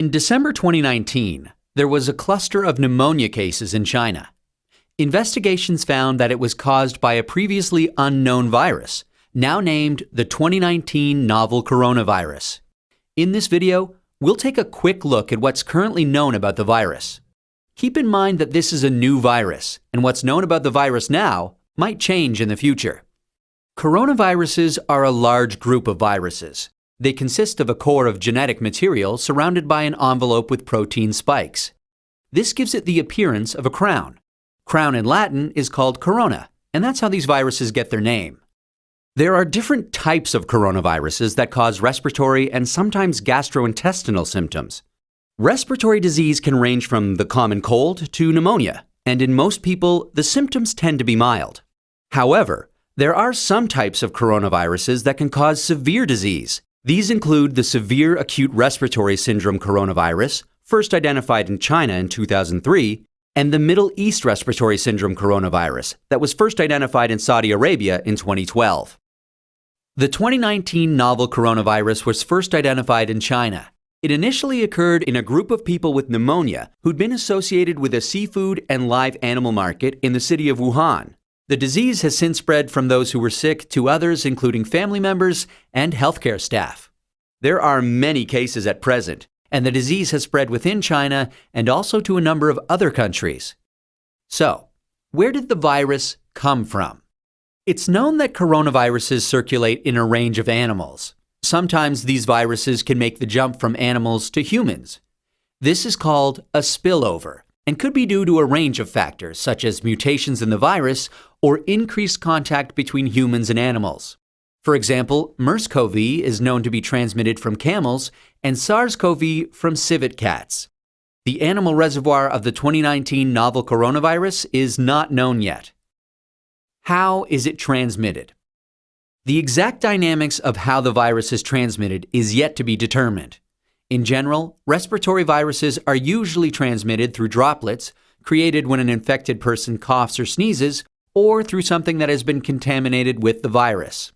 In December 2019, there was a cluster of pneumonia cases in China. Investigations found that it was caused by a previously unknown virus, now named the 2019 novel coronavirus. In this video, we'll take a quick look at what's currently known about the virus. Keep in mind that this is a new virus, and what's known about the virus now might change in the future. Coronaviruses are a large group of viruses. They consist of a core of genetic material surrounded by an envelope with protein spikes. This gives it the appearance of a crown. Crown in Latin is called corona, and that's how these viruses get their name. There are different types of coronaviruses that cause respiratory and sometimes gastrointestinal symptoms. Respiratory disease can range from the common cold to pneumonia, and in most people, the symptoms tend to be mild. However, there are some types of coronaviruses that can cause severe disease. These include the severe acute respiratory syndrome coronavirus, first identified in China in 2003, and the Middle East respiratory syndrome coronavirus that was first identified in Saudi Arabia in 2012. The 2019 novel coronavirus was first identified in China. It initially occurred in a group of people with pneumonia who'd been associated with a seafood and live animal market in the city of Wuhan. The disease has since spread from those who were sick to others, including family members and healthcare staff. There are many cases at present, and the disease has spread within China and also to a number of other countries. So, where did the virus come from? It's known that coronaviruses circulate in a range of animals. Sometimes these viruses can make the jump from animals to humans. This is called a spillover, and could be due to a range of factors such as mutations in the virus or increased contact between humans and animals. For example, MERS-CoV is known to be transmitted from camels and SARS-CoV from civet cats. The animal reservoir of the 2019 novel coronavirus is not known yet. How is it transmitted? The exact dynamics of how the virus is transmitted is yet to be determined. In general, respiratory viruses are usually transmitted through droplets created when an infected person coughs or sneezes, or through something that has been contaminated with the virus.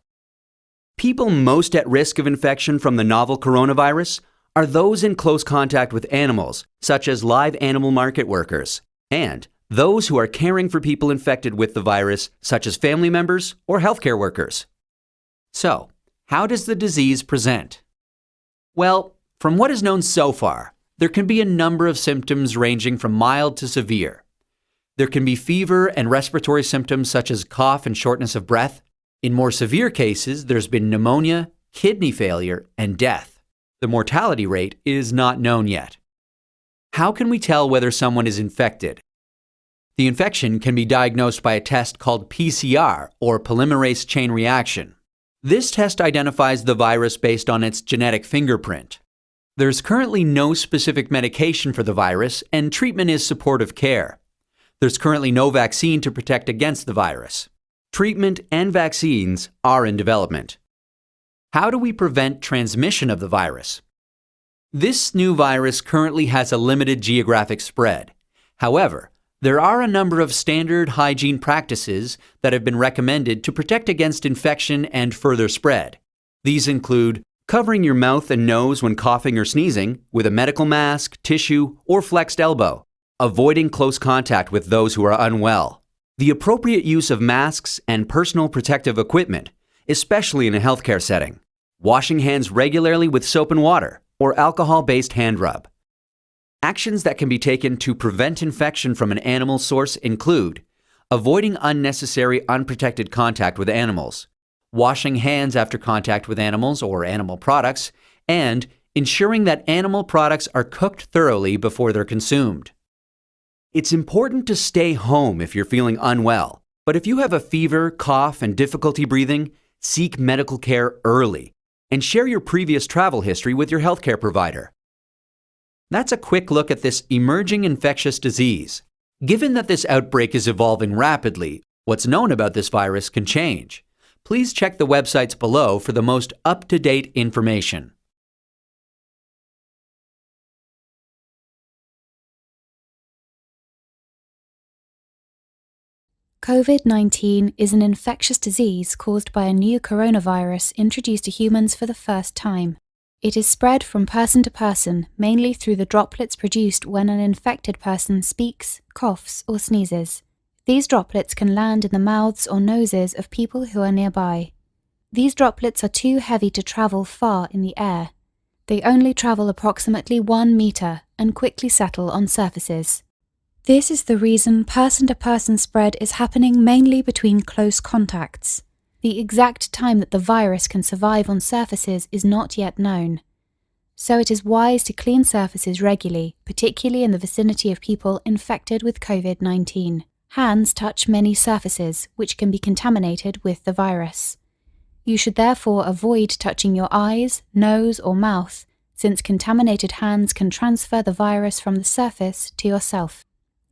People most at risk of infection from the novel coronavirus are those in close contact with animals, such as live animal market workers, and those who are caring for people infected with the virus, such as family members or healthcare workers. So, how does the disease present? Well, from what is known so far, there can be a number of symptoms ranging from mild to severe. There can be fever and respiratory symptoms such as cough and shortness of breath. In more severe cases, there's been pneumonia, kidney failure, and death. The mortality rate is not known yet. How can we tell whether someone is infected? The infection can be diagnosed by a test called PCR, or polymerase chain reaction. This test identifies the virus based on its genetic fingerprint. There's currently no specific medication for the virus, and treatment is supportive care. There's currently no vaccine to protect against the virus. Treatment and vaccines are in development. How do we prevent transmission of the virus? This new virus currently has a limited geographic spread. However, there are a number of standard hygiene practices that have been recommended to protect against infection and further spread. These include covering your mouth and nose when coughing or sneezing with a medical mask, tissue, or flexed elbow, avoiding close contact with those who are unwell, the appropriate use of masks and personal protective equipment, especially in a healthcare setting, washing hands regularly with soap and water or alcohol-based hand rub. Actions that can be taken to prevent infection from an animal source include avoiding unnecessary unprotected contact with animals, washing hands after contact with animals or animal products, and ensuring that animal products are cooked thoroughly before they're consumed. It's important to stay home if you're feeling unwell, but if you have a fever, cough, and difficulty breathing, seek medical care early and share your previous travel history with your healthcare provider. That's a quick look at this emerging infectious disease. Given that this outbreak is evolving rapidly, what's known about this virus can change. Please check the websites below for the most up-to-date information. COVID-19 is an infectious disease caused by a new coronavirus introduced to humans for the first time. It is spread from person to person, mainly through the droplets produced when an infected person speaks, coughs, or sneezes. These droplets can land in the mouths or noses of people who are nearby. These droplets are too heavy to travel far in the air. They only travel approximately 1 meter and quickly settle on surfaces. This is the reason person-to-person spread is happening mainly between close contacts. The exact time that the virus can survive on surfaces is not yet known. So it is wise to clean surfaces regularly, particularly in the vicinity of people infected with COVID-19. Hands touch many surfaces, which can be contaminated with the virus. You should therefore avoid touching your eyes, nose, or mouth, since contaminated hands can transfer the virus from the surface to yourself.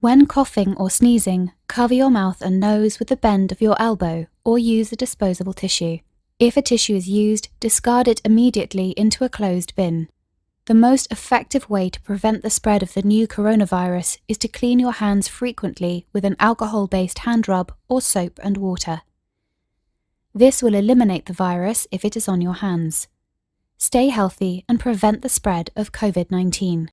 When coughing or sneezing, cover your mouth and nose with the bend of your elbow or use a disposable tissue. If a tissue is used, discard it immediately into a closed bin. The most effective way to prevent the spread of the new coronavirus is to clean your hands frequently with an alcohol-based hand rub or soap and water. This will eliminate the virus if it is on your hands. Stay healthy and prevent the spread of COVID-19.